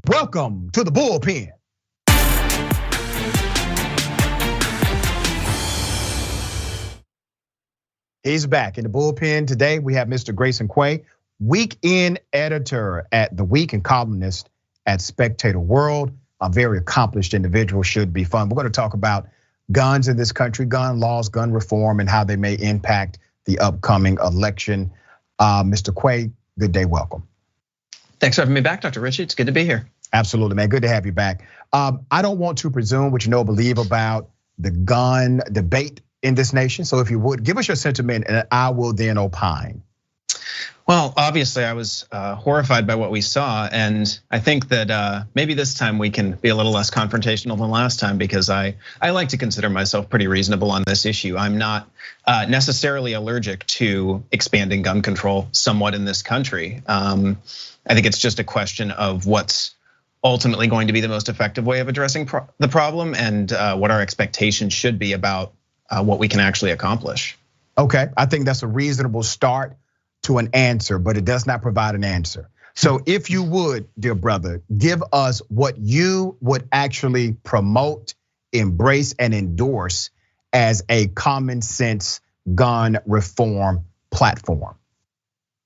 Welcome to the Bullpen. He's back in the Bullpen. Today we have Mr. Grayson Quay, weekend editor at The Week and columnist at Spectator World. A very accomplished individual, should be fun. We're going to talk about guns in this country, gun laws, gun reform, and how they may impact the upcoming election. Mr. Quay, good day, welcome. Thanks for having me back, Dr. Ritchie. It's good to be here. Absolutely, man. Good to have you back. I don't want to presume what you know or believe about the gun debate in this nation. So if you would, give us your sentiment and I will then opine. Well, obviously I was horrified by what we saw. And I think that maybe this time we can be a little less confrontational than last time, because I like to consider myself pretty reasonable on this issue. I'm not necessarily allergic to expanding gun control somewhat in this country. I think it's just a question of what's ultimately going to be the most effective way of addressing the problem and what our expectations should be about what we can actually accomplish. Okay, I think that's a reasonable start to an answer, but it does not provide an answer. So if you would, dear brother, give us what you would actually promote, embrace, and endorse as a common sense gun reform platform.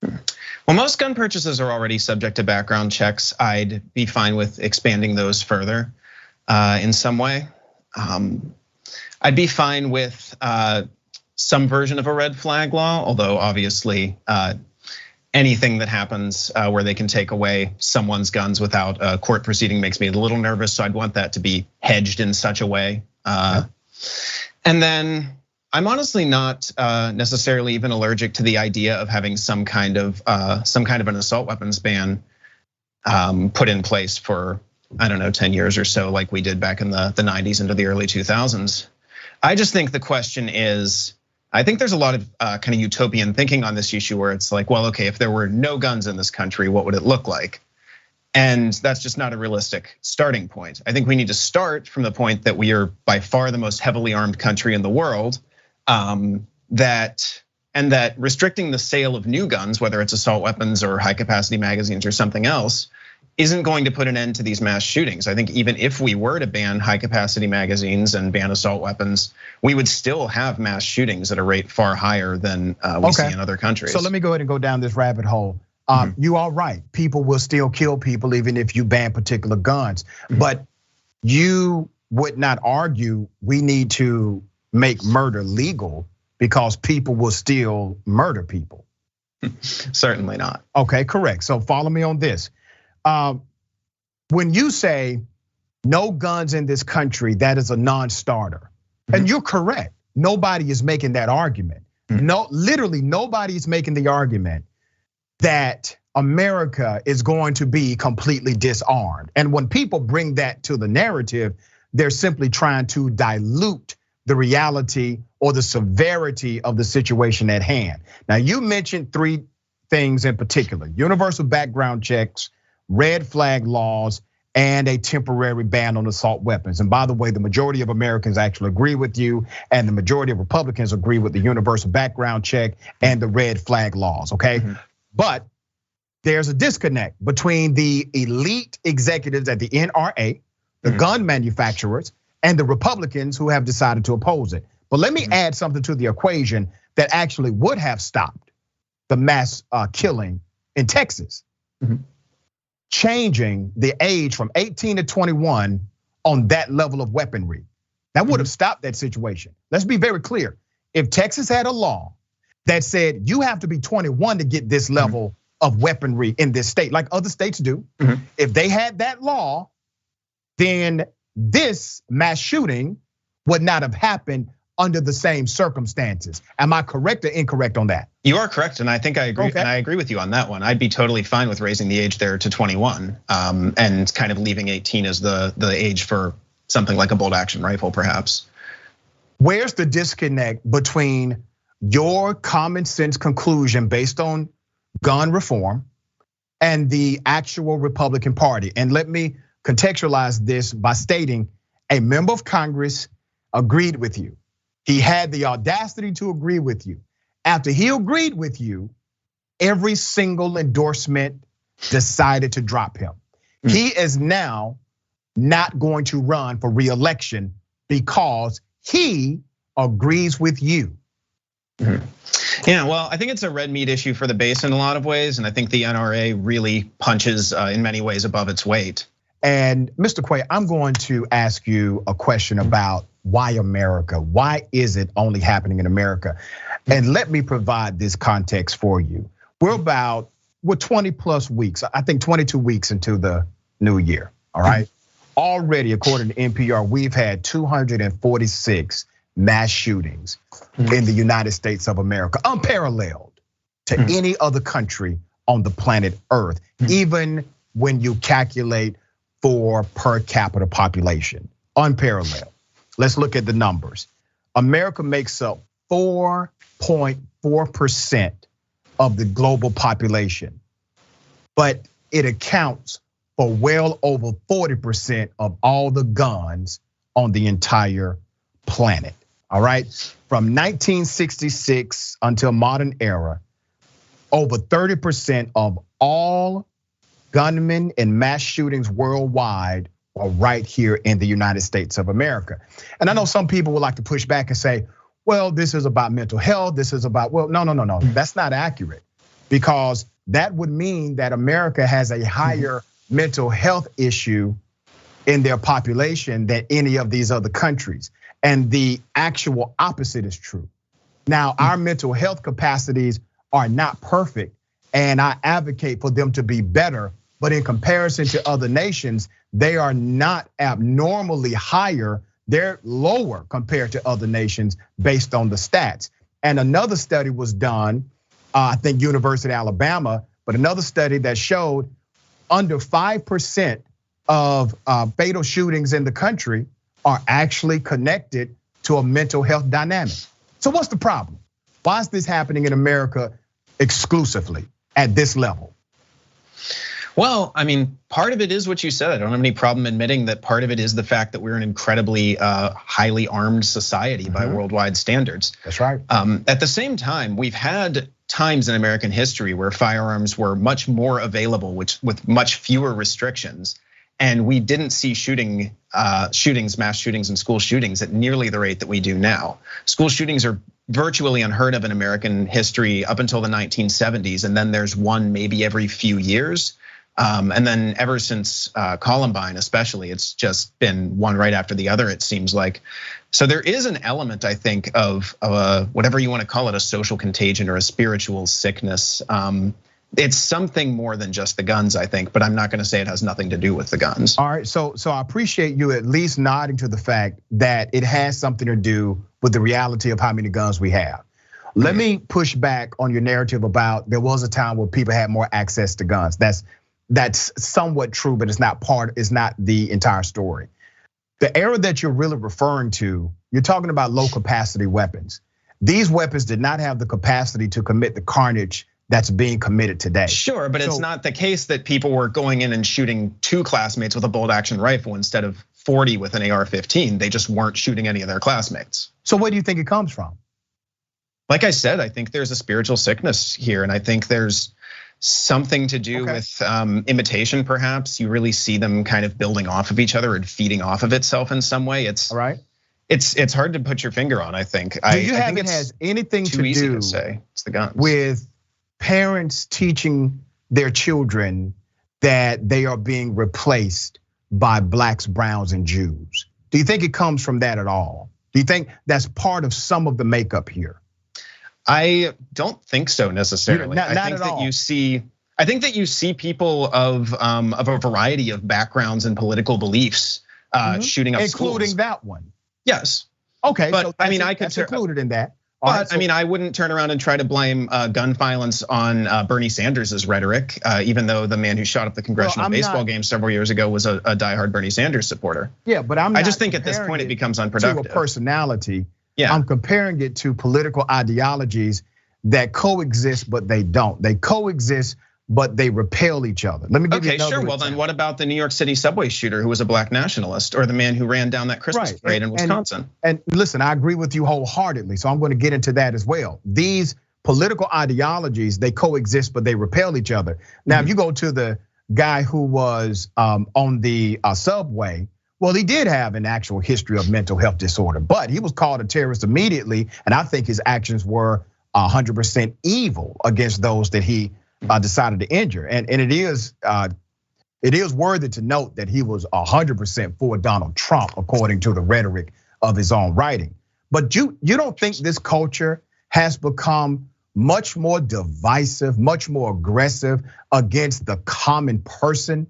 Well, most gun purchases are already subject to background checks. I'd be fine with expanding those further in some way. I'd be fine with some version of a red flag law, although obviously anything that happens where they can take away someone's guns without a court proceeding makes me a little nervous. So I'd want that to be hedged in such a way. And then I'm honestly not necessarily even allergic to the idea of having some kind of an assault weapons ban put in place for, I don't know, 10 years or so, like we did back in the 90s into the early 2000s. I just think the question is, I think there's a lot of kind of utopian thinking on this issue where it's like, well, okay, if there were no guns in this country, what would it look like? And that's just not a realistic starting point. I think we need to start from the point that we are by far the most heavily armed country in the world. That restricting the sale of new guns, whether it's assault weapons or high capacity magazines or something else, isn't going to put an end to these mass shootings. I think even if we were to ban high capacity magazines and ban assault weapons, we would still have mass shootings at a rate far higher than we see in other countries. So let me go ahead and go down this rabbit hole. You are right, people will still kill people even if you ban particular guns. But you would not argue we need to make murder legal because people will still murder people. Certainly not. Okay, correct. So follow me on this. When you say no guns in this country, that is a non-starter. And you're correct. Nobody is making that argument. No, literally nobody is making the argument that America is going to be completely disarmed. And when people bring that to the narrative, they're simply trying to dilute the reality or the severity of the situation at hand. Now, you mentioned three things in particular: universal background checks, red flag laws, and a temporary ban on assault weapons. And by the way, the majority of Americans actually agree with you, and the majority of Republicans agree with the universal background check and the red flag laws, okay? But there's a disconnect between the elite executives at the NRA, the gun manufacturers, and the Republicans who have decided to oppose it. But let me add something to the equation that actually would have stopped the mass killing in Texas. Changing the age from 18 to 21 on that level of weaponry. That would have stopped that situation. Let's be very clear. If Texas had a law that said you have to be 21 to get this level of weaponry in this state, like other states do, if they had that law, then this mass shooting would not have happened under the same circumstances. Am I correct or incorrect on that? You are correct, and I think I agree. Okay. And I agree with you on that one. I'd be totally fine with raising the age there to 21, and kind of leaving 18 as the age for something like a bolt action rifle, perhaps. Where's the disconnect between your common sense conclusion based on gun reform and the actual Republican Party? And let me contextualize this by stating a member of Congress agreed with you. He had the audacity to agree with you. After he agreed with you, every single endorsement decided to drop him. He is now not going to run for re-election because he agrees with you. Yeah, well, I think it's a red meat issue for the base in a lot of ways, and I think the NRA really punches in many ways above its weight. And Mr. Quay, I'm going to ask you a question about why America? Why is it only happening in America? And let me provide this context for you. We're 20 plus weeks, I think 22 weeks into the new year, all right? Already, according to NPR, we've had 246 mass shootings in the United States of America, unparalleled to any other country on the planet Earth, even when you calculate for per capita population, unparalleled. Let's look at the numbers. America makes up 4.4% of the global population, but it accounts for well over 40% of all the guns on the entire planet. All right, from 1966 until modern era, over 30% of all gunmen and mass shootings worldwide are right here in the United States of America. And I know some people would like to push back and say, well, this is about mental health. This is about, well, no, that's not accurate, because that would mean that America has a higher mental health issue in their population than any of these other countries. And the actual opposite is true. Now, our mental health capacities are not perfect, and I advocate for them to be better. But in comparison to other nations, they are not abnormally higher. They're lower compared to other nations based on the stats. And another study was done, I think University of Alabama, but another study that showed under 5% of fatal shootings in the country are actually connected to a mental health dynamic. So what's the problem? Why is this happening in America exclusively at this level? Well, I mean, part of it is what you said. I don't have any problem admitting that part of it is the fact that we're an incredibly highly armed society by worldwide standards. That's right. At the same time, we've had times in American history where firearms were much more available, with much fewer restrictions. And we didn't see mass shootings and school shootings at nearly the rate that we do now. School shootings are virtually unheard of in American history up until the 1970s. And then there's one maybe every few years. And then ever since Columbine especially, it's just been one right after the other, it seems like. So there is an element, I think, of whatever you want to call it, a social contagion or a spiritual sickness. It's something more than just the guns, I think, but I'm not gonna say it has nothing to do with the guns. All right, so I appreciate you at least nodding to the fact that it has something to do with the reality of how many guns we have. Let me push back on your narrative about there was a time where people had more access to guns. That's somewhat true, but it's not the entire story. The era that you're really referring to, you're talking about low capacity weapons. These weapons did not have the capacity to commit the carnage that's being committed today. Sure, but it's not the case that people were going in and shooting 2 classmates with a bolt action rifle instead of 40 with an AR-15. They just weren't shooting any of their classmates. So where do you think it comes from? Like I said, I think there's a spiritual sickness here, and I think there's something to do with imitation, perhaps. You really see them kind of building off of each other and feeding off of itself in some way. It's all right. It's hard to put your finger on, I think. Do you think it has anything to do it's the guns. With parents teaching their children that they are being replaced by blacks, browns, and Jews? Do you think it comes from that at all? Do you think that's part of some of the makeup here? I don't think so necessarily. Not I think at all. I think that you see people of a variety of backgrounds and political beliefs shooting up schools, including that one. Yes. Okay, but so I mean, I could that's included in that. But I mean, I wouldn't turn around and try to blame gun violence on Bernie Sanders' rhetoric, even though the man who shot up the congressional baseball game several years ago was a diehard Bernie Sanders supporter. Yeah, but I just think at this point it becomes unproductive. To a personality. Yeah. I'm comparing it to political ideologies that coexist, but they don't. They coexist, but they repel each other. Let me give you another example. Well, then what about the New York City subway shooter who was a black nationalist, or the man who ran down that Christmas parade in Wisconsin? And listen, I agree with you wholeheartedly, so I'm going to get into that as well. These political ideologies, they coexist, but they repel each other. Now, if you go to the guy who was on the subway, well, he did have an actual history of mental health disorder, but he was called a terrorist immediately. And I think his actions were 100% evil against those that he decided to injure. And it is worthy to note that he was 100% for Donald Trump, according to the rhetoric of his own writing. But you don't think this culture has become much more divisive, much more aggressive against the common person,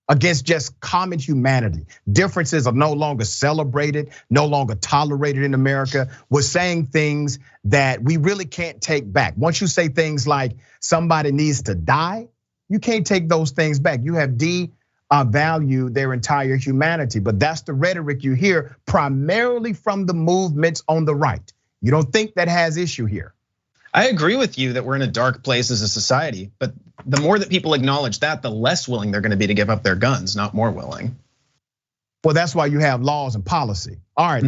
against just common humanity? Differences are no longer celebrated, no longer tolerated in America. We're saying things that we really can't take back. Once you say things like somebody needs to die, you can't take those things back. You have devalued their entire humanity. But that's the rhetoric you hear primarily from the movements on the right. You don't think that has issue here? I agree with you that we're in a dark place as a society, but the more that people acknowledge that, the less willing they're gonna be to give up their guns, not more willing. Well, that's why you have laws and policy. All right,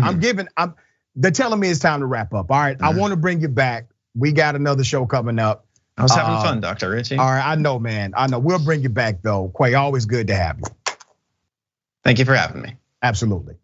they're telling me it's time to wrap up. All right, I wanna bring you back. We got another show coming up. I was having fun, Dr. Richey. All right, I know, man. I know. We'll bring you back though. Quay, always good to have you. Thank you for having me. Absolutely.